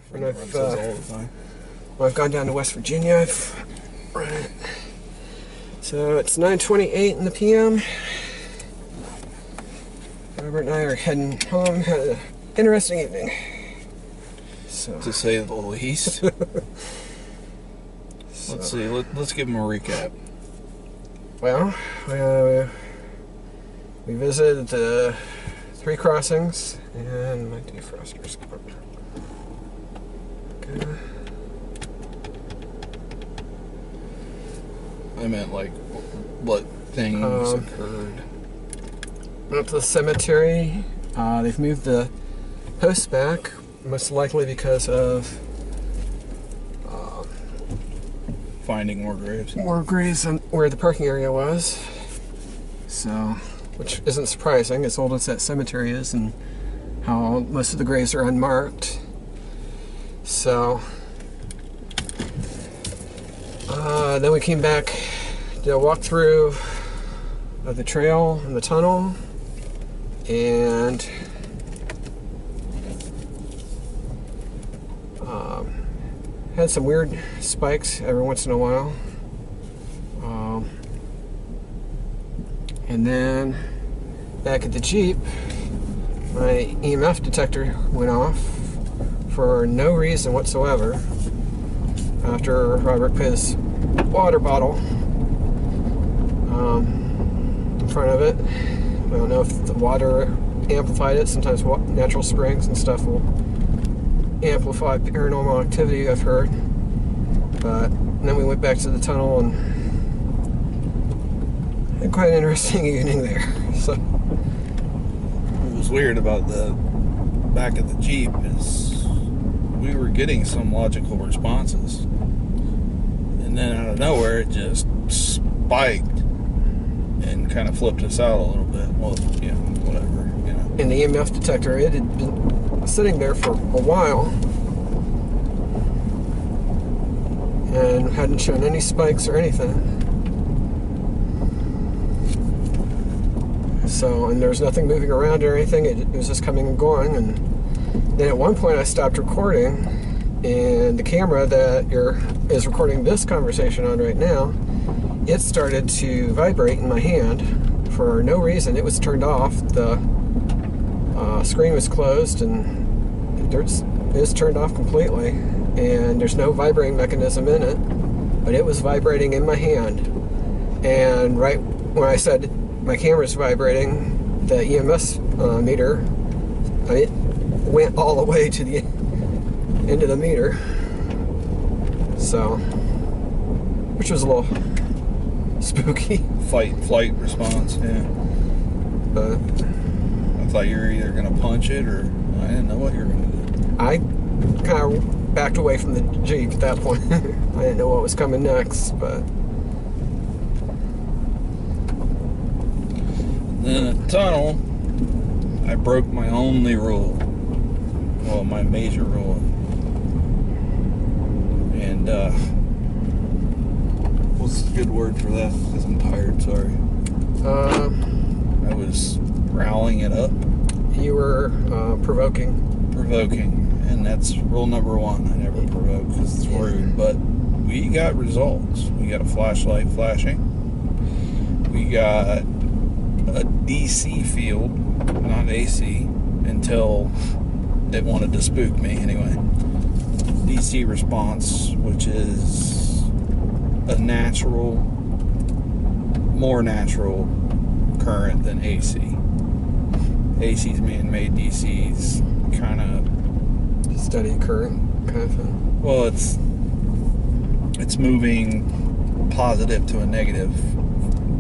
When I've gone down to West Virginia, I've run it. So it's 9:28 in the PM. Robert and I are heading home. Had an interesting evening. So, to say the least. Let's see. Let's give them a recap. Well, we visited the 3 crossings and my defroster's gone. Okay. I meant like what things occurred. Went up to the cemetery. They've moved the posts back, most likely because of finding more graves. More graves on where the parking area was. So, which isn't surprising, as old as that cemetery is, and how most of the graves are unmarked. So, then we came back, did a walkthrough of the trail and the tunnel, and had some weird spikes every once in a while. And then back at the Jeep, my EMF detector went off for no reason whatsoever after Robert put his water bottle in front of it. I don't know if the water amplified it. Sometimes natural springs and stuff will amplify paranormal activity, I've heard. But then we went back to the tunnel and had quite an interesting evening there. So what was weird about the back of the Jeep is we were getting some logical responses, and then out of nowhere it just spiked and kind of flipped us out a little bit. Well, yeah, whatever, you know. And the EMF detector, it had been sitting there for a while and hadn't shown any spikes or anything. So, and there was nothing moving around or anything. It was just coming and going. And then at one point I stopped recording, and the camera that is recording this conversation on right now, it started to vibrate in my hand for no reason. It was turned off. The screen was closed, and it was turned off completely. And there's no vibrating mechanism in it, but it was vibrating in my hand. And right when I said my camera's vibrating, the EMS meter, it went all the way to the end of the meter. So, which was a little spooky. Flight response, yeah. But I thought you were either going to punch it, or I didn't know what you were going to do. I kind of backed away from the Jeep at that point. I didn't know what was coming next, but then in the tunnel, I broke my only rule. Well, my major rule. And, what's a good word for that? Because I'm tired, sorry. I was rallying it up. You were provoking. And that's rule number 1. I never provoke because it's rude. But we got results. We got a flashlight flashing. We got a DC field, not AC, until it wanted to spook me anyway. DC response, which is a more natural current than AC. AC's man-made, DC's kind of Steady current kind of thing. Well, it's moving positive to a negative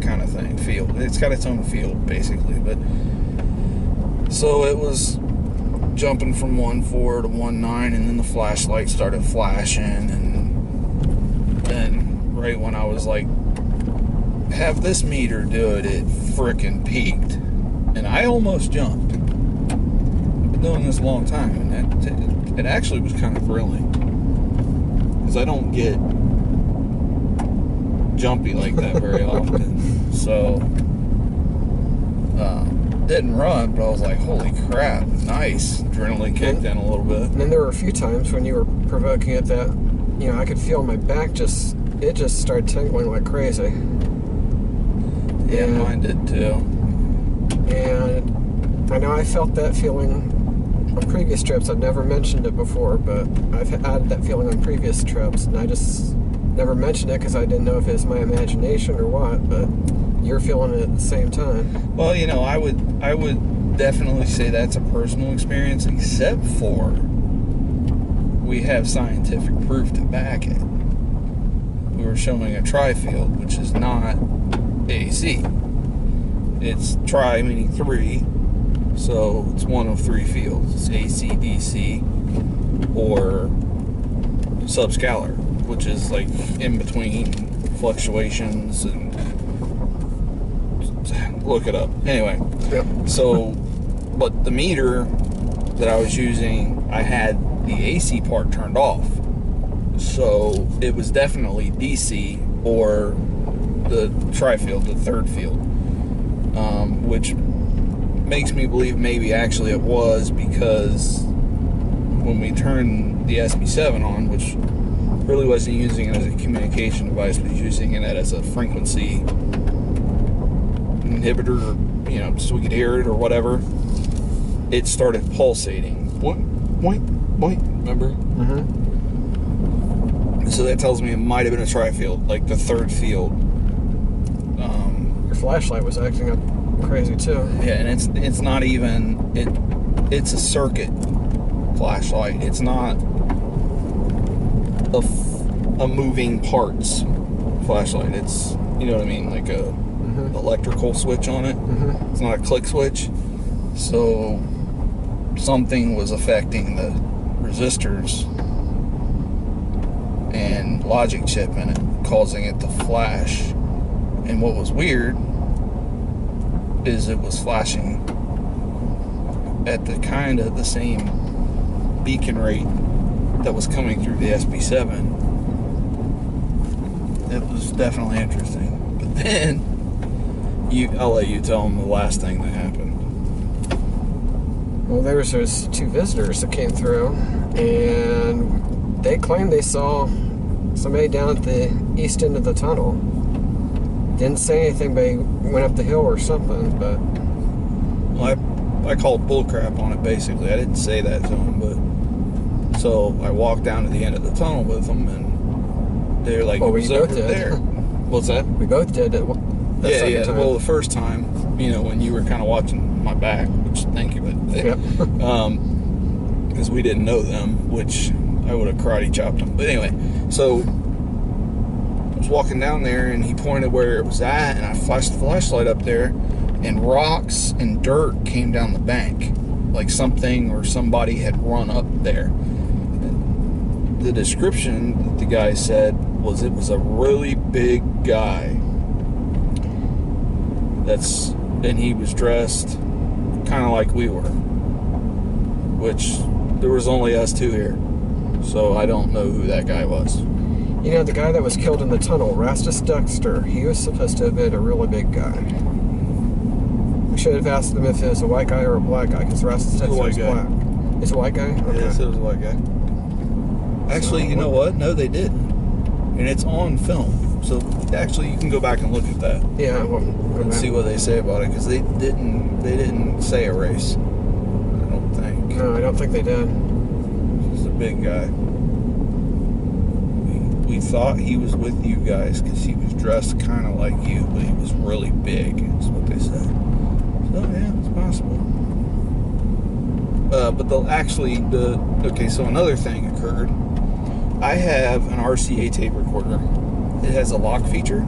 kind of thing, field. It's got its own field, basically. But so it was jumping from 1.4 to 1.9, and then the flashlight started flashing, and then right when I was like, have this meter do it, it frickin' peaked, and I almost jumped. I've been doing this a long time, and it actually was kind of thrilling, because I don't get jumpy like that very often. So didn't run, but I was like, holy crap, nice. Adrenaline kicked in a little bit. And then there were a few times when you were provoking it that, I could feel my back it just started tingling like crazy. Yeah, mine did too. And I know I felt that feeling on previous trips. I've never mentioned it before, but I've had that feeling on previous trips, and I just never mentioned it because I didn't know if it was my imagination or what, but you're feeling it at the same time. Well, I would definitely say that's a personal experience, except for we have scientific proof to back it. We were showing a tri-field, which is not AC. It's tri meaning 3, so it's one of 3 fields. It's AC, DC, or subscalar, which is like in between fluctuations, and look it up. Anyway, Yep. So, but the meter that I was using, I had the AC part turned off. So it was definitely DC or the tri-field, the 3rd field, which makes me believe maybe actually it was, because when we turned the SB7 on, which really wasn't using it as a communication device, but using it as a frequency inhibitor, so we could hear it or whatever, it started pulsating. Boink, boink, boink, remember? Mm-hmm. So that tells me it might have been a tri-field, like the 3rd field. Your flashlight was acting up crazy too. Yeah, and it's not even, it's a circuit flashlight. It's not a moving parts flashlight. It's, you know what I mean, like a electrical switch on it. Mm-hmm. It's not a click switch. So something was affecting the resistors and logic chip in it, causing it to flash. And what was weird is it was flashing at the kind of the same beacon rate that was coming through the SB7. It was definitely interesting. But then I'll let you tell them the last thing that happened. Well, there was those 2 visitors that came through, and they claimed they saw somebody down at the east end of the tunnel. Didn't say anything, but they went up the hill or something, but... Well, I called bullcrap on it, basically. I didn't say that to them, but... So I walked down to the end of the tunnel with them, and they're like, well, it was we both over did. there. What's that? We both did it. Yeah. Time. Well, the first time, when you were kind of watching my back, which thank you, but Yep. because we didn't know them, which I would have karate chopped them. But anyway, so I was walking down there, and he pointed where it was at, and I flashed the flashlight up there, and rocks and dirt came down the bank, like something or somebody had run up there. The description that the guy said was it was a really big guy. And he was dressed kind of like we were, which there was only us 2 here, so I don't know who that guy was. The guy that was killed in the tunnel, Rastus Dexter, he was supposed to have been a really big guy. We should have asked them if it was a white guy or a black guy, because Rastus Dexter was black. It's a white guy? Okay. Yes, it was a white guy. Actually, you know what? No, they didn't. And it's on film. So actually, you can go back and look at that. Yeah, well, and see what they say about it, because they didn't say a race. I don't think. No, I don't think they did. He's a big guy. We thought he was with you guys because he was dressed kind of like you, but he was really big. Is what they said. So yeah, it's possible. But so another thing occurred. I have an RCA tape recorder. It has a lock feature,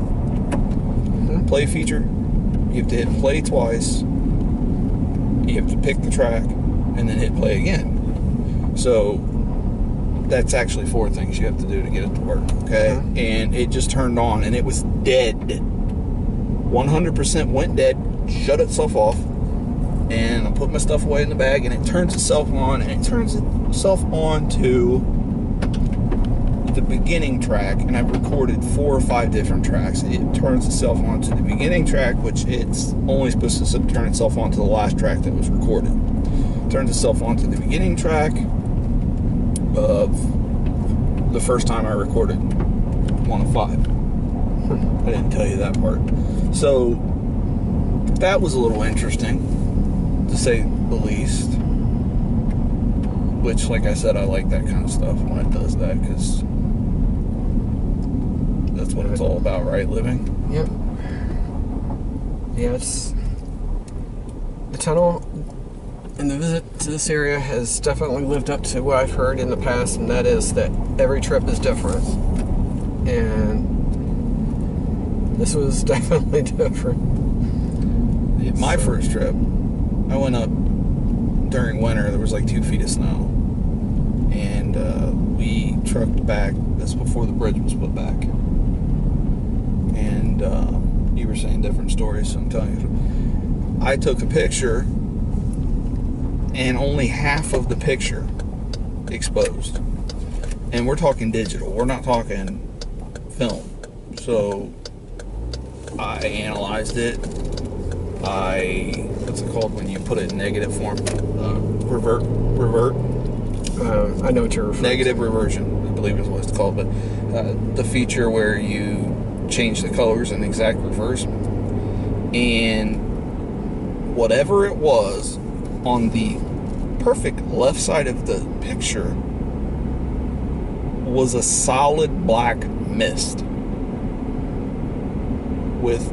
play feature. You have to hit play twice. You have to pick the track and then hit play again. So that's actually 4 things you have to do to get it to work, okay? And it just turned on, and it was dead. 100% went dead, shut itself off, and I put my stuff away in the bag, and it turns itself on, and it turns itself on to the beginning track, and I've recorded 4 or 5 different tracks. It turns itself onto the beginning track, which it's only supposed to turn itself onto the last track that was recorded. It turns itself onto the beginning track of the first time I recorded 1 of 5. I didn't tell you that part. So that was a little interesting, to say the least. Which, like I said, I like that kind of stuff when it does that, because that's what it's all about, right? Living. Yep. Yeah, it's the tunnel and the visit to this area has definitely lived up to what I've heard in the past, and that is that every trip is different. And this was definitely different. My first trip, I went up during winter. There was like 2 feet of snow, and we trucked back. That's before the bridge was put back. And you were saying different stories, so I'm telling you. I took a picture, and only half of the picture exposed. And we're talking digital. We're not talking film. So I analyzed it. What's it called when you put it in negative form? Revert. I know what you're referring Negative reversion, I believe is what it's called. But the feature where you change the colors in exact reverse. And whatever it was on the perfect left side of the picture was a solid black mist with,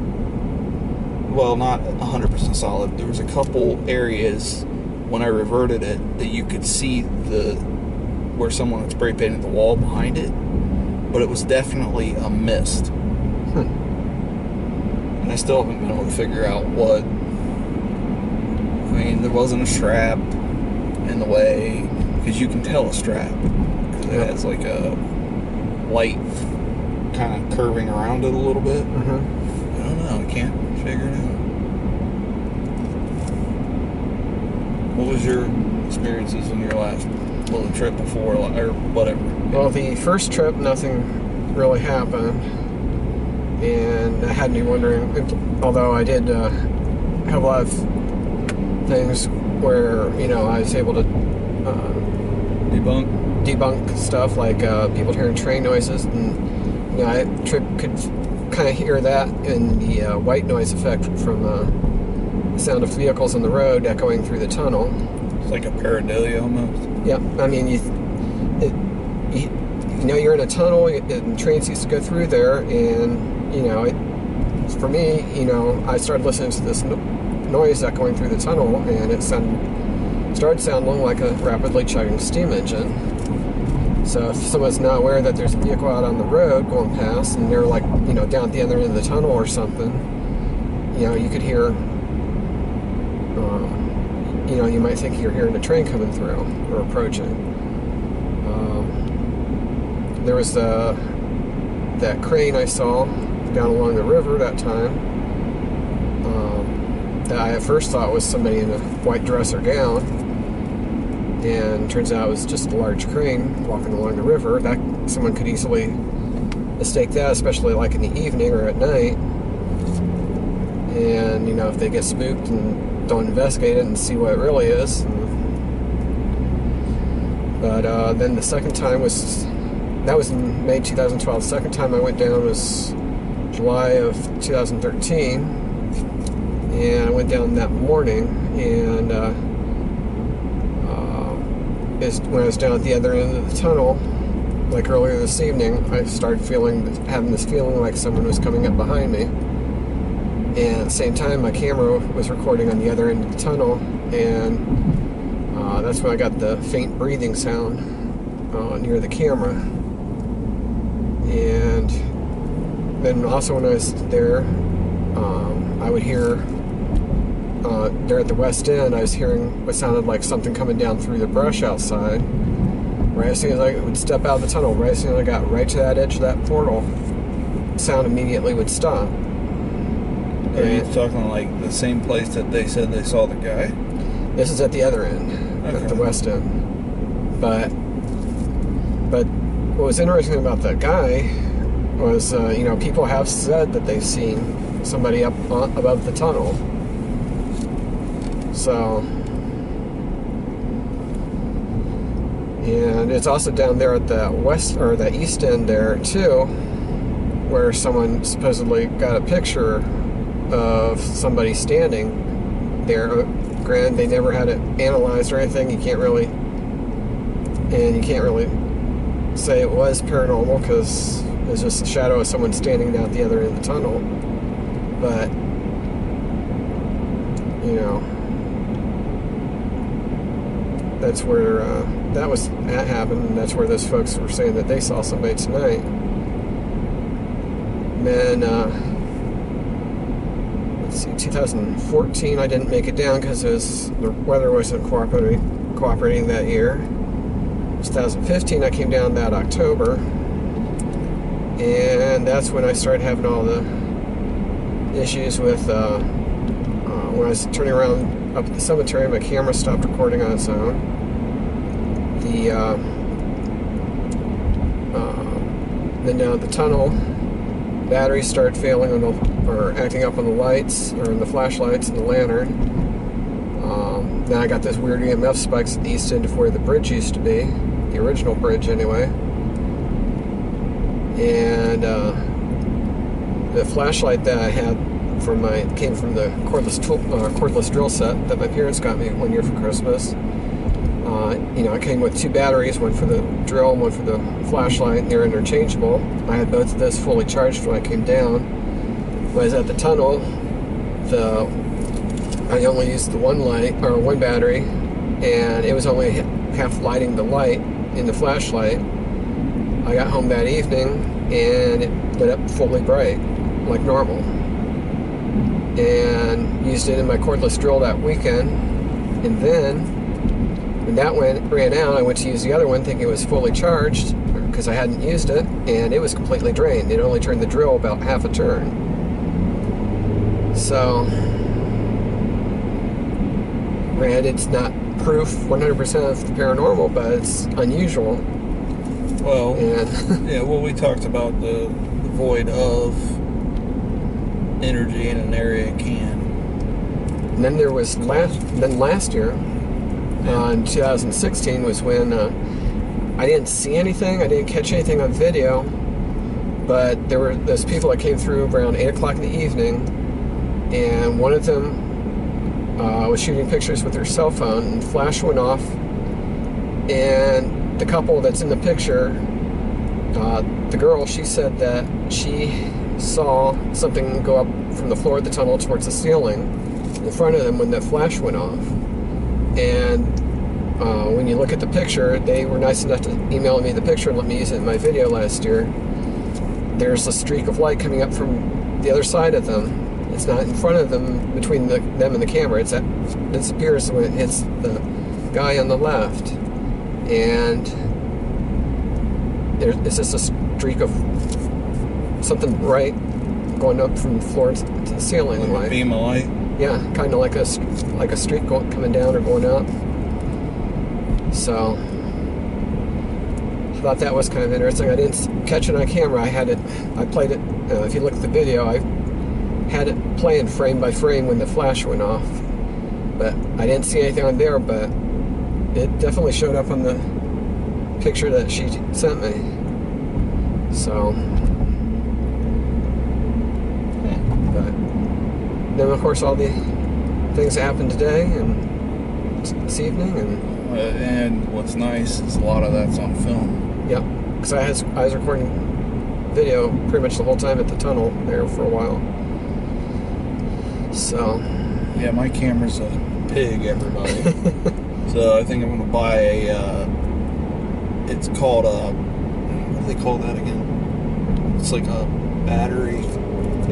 well, not 100% solid. There was a couple areas when I reverted it that you could see where someone had spray painted the wall behind it, but it was definitely a mist. And I still haven't been able to figure out what. I mean, there wasn't a strap in the way, because you can tell a strap, because it has like a light kind of curving around it a little bit. Mm-hmm. I don't know, I can't figure it out. What was your experiences in your last little trip before, or whatever? Well, the first trip, nothing really happened, and I had me wondering, although I did have a lot of things where, I was able to debunk stuff, like people hearing train noises, and I could kind of hear that in the white noise effect from the sound of vehicles on the road echoing through the tunnel. It's like a pareidolia almost. Yeah, I mean, you're in a tunnel, and trains used to go through there, and for me, I started listening to this noise echoing through the tunnel, and it started sounding like a rapidly chugging steam engine. So if someone's not aware that there's a vehicle out on the road going past, and they're like, down at the other end of the tunnel or something, you could hear, you might think you're hearing a train coming through or approaching. There was that crane I saw down along the river that time, that I at first thought was somebody in a white dress or gown, and turns out it was just a large crane walking along the river. That someone could easily mistake that, especially like in the evening or at night. And if they get spooked and don't investigate it and see what it really is. But then the second time that was in May 2012. The second time I went down was July of 2013, and I went down that morning, and when I was down at the other end of the tunnel, like earlier this evening, I started having this feeling like someone was coming up behind me. And at the same time, my camera was recording on the other end of the tunnel, and that's when I got the faint breathing sound near the camera. And then also when I was there, I would hear, there at the west end, I was hearing what sounded like something coming down through the brush outside. Right as soon as I would step out of the tunnel, right as soon as I got right to that edge of that portal, sound immediately would stop. Are you talking like the same place that they said they saw the guy? This is at the other end, okay. At the west end. But what was interesting about that guy was, you know, people have said that they've seen somebody up above the tunnel. So, and it's also down there at the west or the east end there too, where someone supposedly got a picture of somebody standing there. Granted, they never had it analyzed or anything. You can't really say it was paranormal because it's just a shadow of someone standing down at the other end of the tunnel. But, you know, that's where that happened, and that's where those folks were saying that they saw somebody tonight. And then, let's see, 2014, I didn't make it down because the weather wasn't cooperating that year. 2015, I came down that October, and that's when I started having all the issues with when I was turning around up at the cemetery, my camera stopped recording on its own. Then down at the tunnel, batteries started failing or acting up on the lights, or in the flashlights and the lantern. Now I got those weird EMF spikes at the east end of where the bridge used to be, the original bridge anyway. And the flashlight that I had came from the cordless drill set that my parents got me one year for Christmas. You know, it came with two batteries, one for the drill and one for the flashlight, and they're interchangeable. I had both of those fully charged when I came down. When I was at the tunnel, I only used the one battery, and it was only half lighting the light in the flashlight. I got home that evening, and it lit up fully bright, like normal. And used it in my cordless drill that weekend, and then when that ran out, I went to use the other one thinking it was fully charged because I hadn't used it, and it was completely drained. It only turned the drill about half a turn. So, granted, it's not proof 100% of the paranormal, but it's unusual. Well, and yeah, well, we talked about the void of energy in an area can. And then there was last year, in 2016, was when I didn't see anything. I didn't catch anything on video, but there were those people that came through around 8 o'clock in the evening, and one of them was shooting pictures with their cell phone, and the flash went off, and the couple that's in the picture, the girl, she said that she saw something go up from the floor of the tunnel towards the ceiling in front of them when that flash went off. And when you look at the picture, they were nice enough to email me the picture and let me use it in my video last year. There's a streak of light coming up from the other side of them. It's not in front of them, between them and the camera. It disappears when it hits the guy on the left. And it's just a streak of something bright going up from the floor to the ceiling. Like a beam of light? Yeah, kind of like a streak coming down or going up. So, I thought that was kind of interesting. I didn't catch it on camera. I played it, if you look at the video, I had it playing frame by frame when the flash went off. But I didn't see anything on there, but it definitely showed up on the picture that she sent me. So, but then of course all the things that happened today and this evening, and what's nice is a lot of that's on film. Yep, because I was recording video pretty much the whole time at the tunnel there for a while. So, yeah, my camera's a pig, everybody. So I think I'm gonna buy it's called what do they call that again? It's like a battery.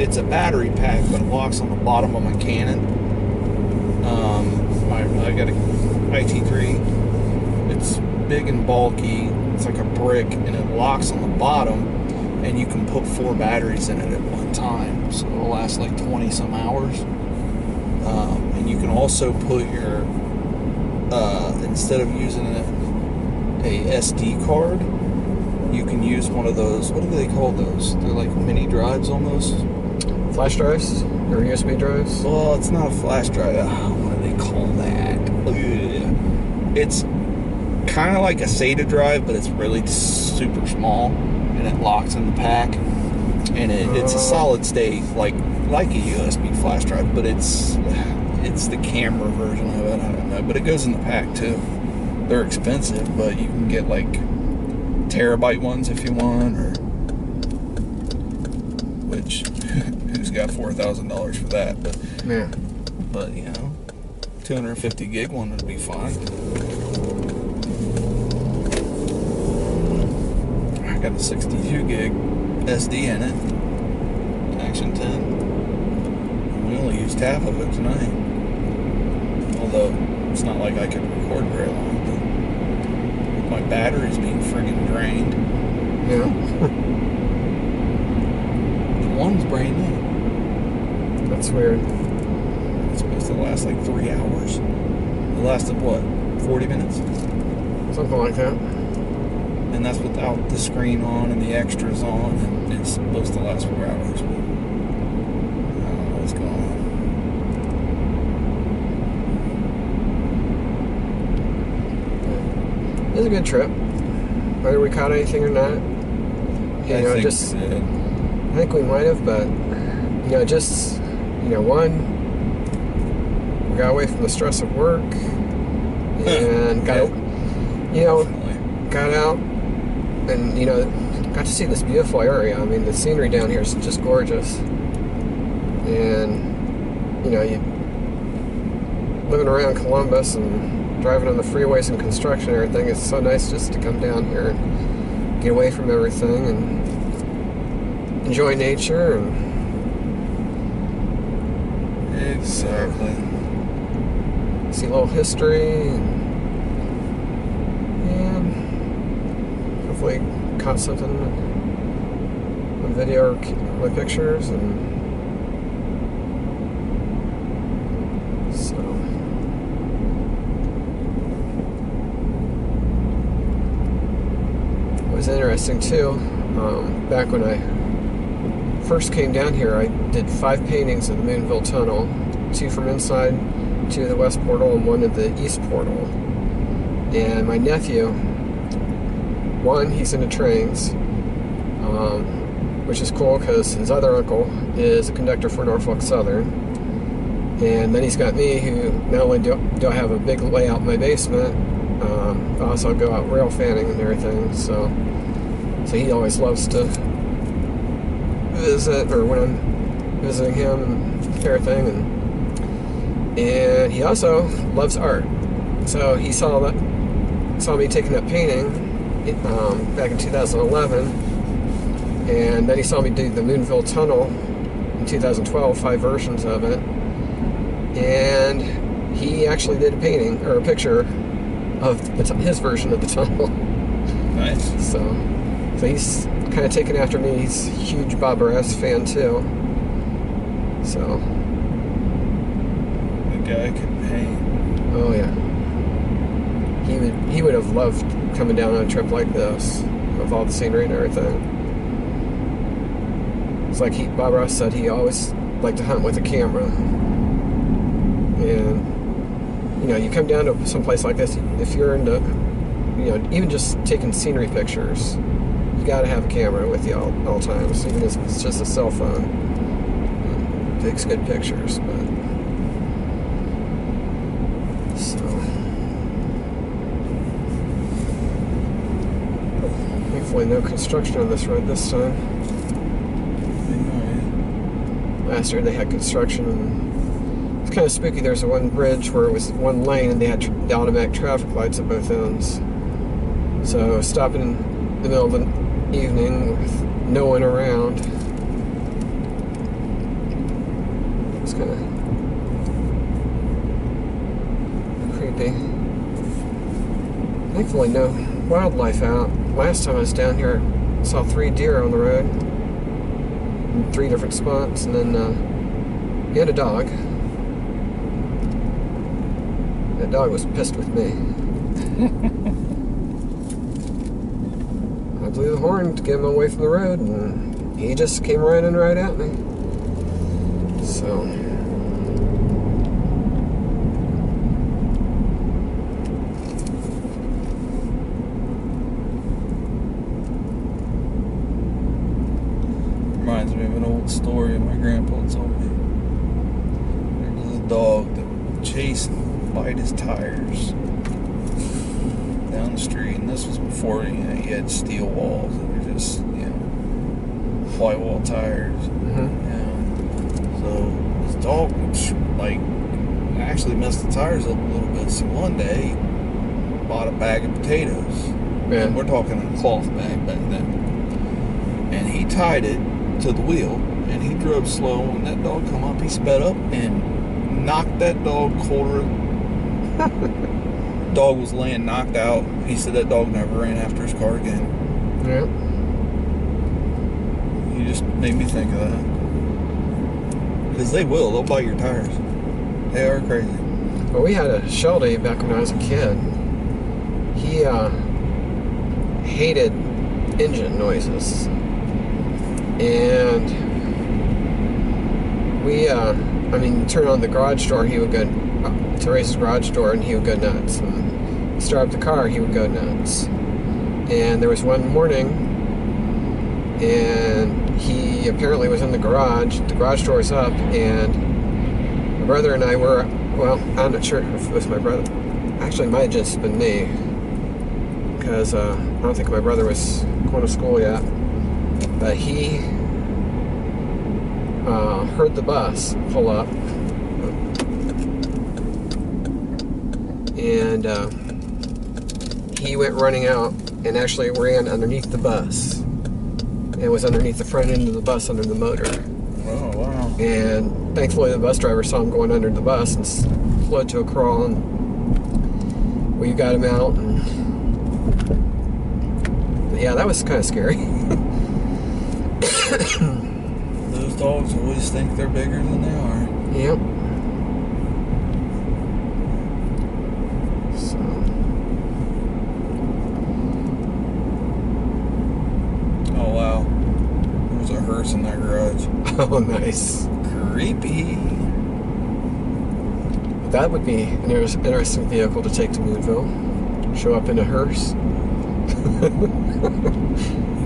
It's a battery pack, but it locks on the bottom of my Canon. I got a IT3. It's big and bulky. It's like a brick, and it locks on the bottom, and you can put 4 batteries in it at one time, so it'll last like 20 some hours. And you can also put your instead of using a SD card, you can use one of those, what do they call those? They're like mini drives almost. Flash drives or USB drives? Well, it's not a flash drive. What do they call that? It's kind of like a SATA drive, but it's really super small, and it locks in the pack. And it's a solid state, like a USB flash drive, but it's the camera version of it. I don't know, but it goes in the pack too. They're expensive, but you can get like terabyte ones if you want, or which who's got $4,000 for that? But yeah, but you know, 250 gig one would be fine. I got a 62 gig SD in it, Action 10. We only used half of it tonight. Although it's not like I could record very long. But my battery's being friggin' drained. yeah. The one's brand new. That's weird. It's supposed to last like 3 hours. It lasted what? 40 minutes? Something like that. And that's without the screen on and the extras on, and it's supposed to last 4 hours. But I don't know what's going on. It was a good trip. Whether we caught anything or not, I think we might have, but one, we got away from the stress of work and got out and got to see this beautiful area. I mean, the scenery down here is just gorgeous, and you living around Columbus and driving on the freeways and construction and everything, it's so nice just to come down here and get away from everything and enjoy nature. And exactly. See a little history, and hopefully caught something on video or my pictures, and so it was interesting too. Back when I first came down here, I did 5 paintings of the Moonville Tunnel, 2 from inside, 2 of the west portal, and 1 of the east portal. And my nephew, he's into trains, which is cool because his other uncle is a conductor for Norfolk Southern. And then he's got me, who not only do I have a big layout in my basement, I also go out rail fanning and everything. So he always loves to visit, or when I'm visiting him and everything, and he also loves art. So he saw me taking that painting back in 2011, and then he saw me do the Moonville Tunnel in 2012, 5 versions of it, and he actually did a painting or a picture of his version of the tunnel. Nice. So he's kind of taken after me. He's a huge Bob Ross fan too. So the guy can paint. Oh yeah. He would have loved coming down on a trip like this with all the scenery and everything. It's like Bob Ross said, he always liked to hunt with a camera. And you come down to some place like this, if you're into even just taking scenery pictures, you got to have a camera with you all times, even if it's just a cell phone. It takes good pictures, but so thankfully no construction on this road this time. Last year they had construction, and it's kind of spooky. There's one bridge where it was one lane and they had the automatic traffic lights at both ends. So stopping in the middle of the evening with no one around, it's kind of creepy. Thankfully no wildlife out. Last time I was down here, I saw 3 deer on the road in 3 different spots, and then he had a dog. That dog was pissed with me. I blew the horn to get him away from the road, and he just came running right at me. So, reminds me of an old story my grandpa told me. There was a dog that would chase and bite his tires down the street, and this was before you had steel walls that were just white wall tires. So this dog would actually messed the tires up a little bit. So one day he bought a bag of potatoes, and we're talking a cloth bag back then, and he tied it to the wheel, and he drove slow. When that dog come up, he sped up and knocked that dog quarter. Dog was laying knocked out. He said that dog never ran after his car again. yeah. You just made me think of that. Because they'll bite your tires. They are crazy. Well, we had a Shelby back when I was a kid. He hated engine noises. And we, turn on the garage door, he would go, to raise his garage door, and he would go nuts. And start up the car, he would go nuts. And there was one morning, and he apparently was in the garage door's up, and my brother and I were, well, I'm not sure if it was my brother. Actually, it might have just been me, because I don't think my brother was going to school yet. But he heard the bus pull up, and he went running out and actually ran underneath the bus. It was underneath the front end of the bus under the motor. Oh, wow. And thankfully the bus driver saw him going under the bus and slowed to a crawl, and we got him out. And yeah, that was kind of scary. Those dogs always think they're bigger than they are. Yep. So. Oh, wow. There was a hearse in that garage. Oh, nice. Creepy. That would be an interesting vehicle to take to Moonville. Show up in a hearse. If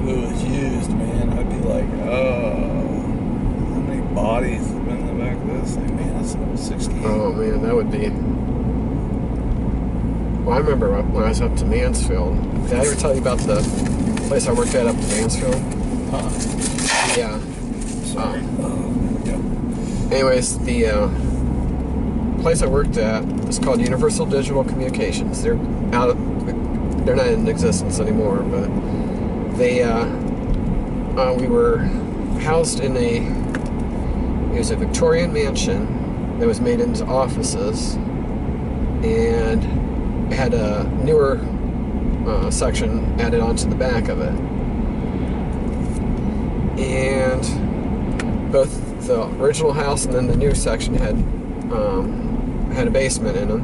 it was used, man, I'd be like, oh, how many bodies have been in the back of this thing? Man, that's an old 68. Oh, man, that would be... Well, I remember when I was up to Mansfield. Did I ever tell you about the place I worked at up in Mansfield? Yeah. Sorry. Yep. Anyways, the place I worked at was called Universal Digital Communications. They're not in existence anymore, but they we were housed in it was a Victorian mansion that was made into offices, and it had a newer section added onto the back of it. And both the original house and then the new section had a basement in them,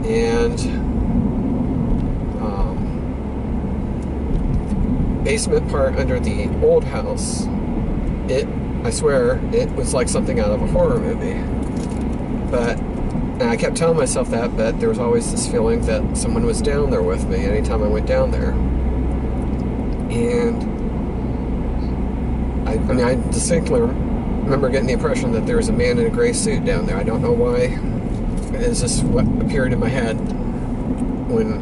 and basement part under the old house, I swear it was like something out of a horror movie. But and I kept telling myself that, but there was always this feeling that someone was down there with me anytime I went down there. And I distinctly remember getting the impression that there was a man in a gray suit down there. I don't know why. It's just what appeared in my head when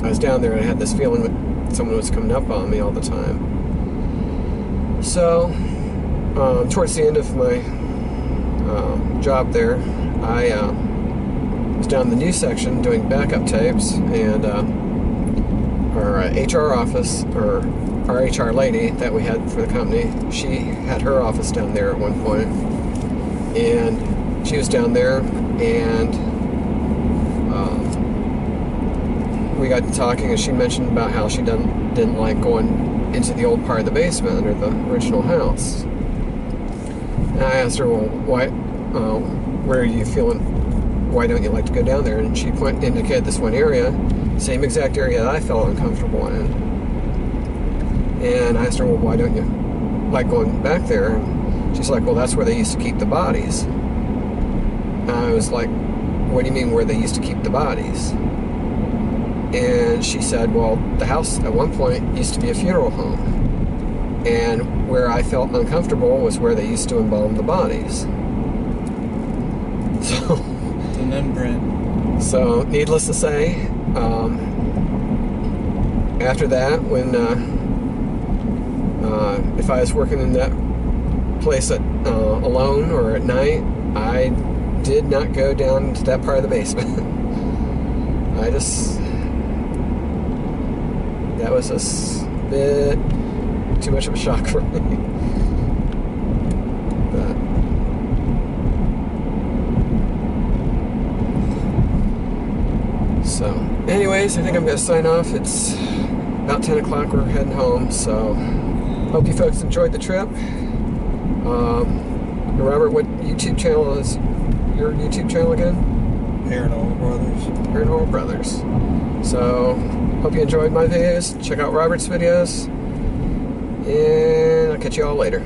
I was down there, and I had this feeling that someone was coming up on me all the time. So, towards the end of my job there, I was down in the news section doing backup tapes, and our HR office, or our HR lady that we had for the company, she had her office down there at one point, and she was down there, and we got to talking, and she mentioned about how she didn't like going into the old part of the basement under the original house. And I asked her, well, why? Where are you feeling? Why don't you like to go down there? And she indicated this one area, same exact area that I felt uncomfortable in. And I asked her, well, why don't you like going back there? And she's like, well, that's where they used to keep the bodies. And I was like, what do you mean where they used to keep the bodies? And she said, well, the house at one point used to be a funeral home. And where I felt uncomfortable was where they used to embalm the bodies. So, It's an imprint. so needless to say, after that, when if I was working in that place alone or at night, I did not go down to that part of the basement. That was a bit too much of a shock for me. But, so, anyways, I think I'm going to sign off. It's about 10 o'clock. We're heading home, so hope you folks enjoyed the trip. Robert, what YouTube channel is your YouTube channel again? Paranormal Brothers. Paranormal Brothers. So, hope you enjoyed my videos. Check out Robert's videos. And I'll catch you all later.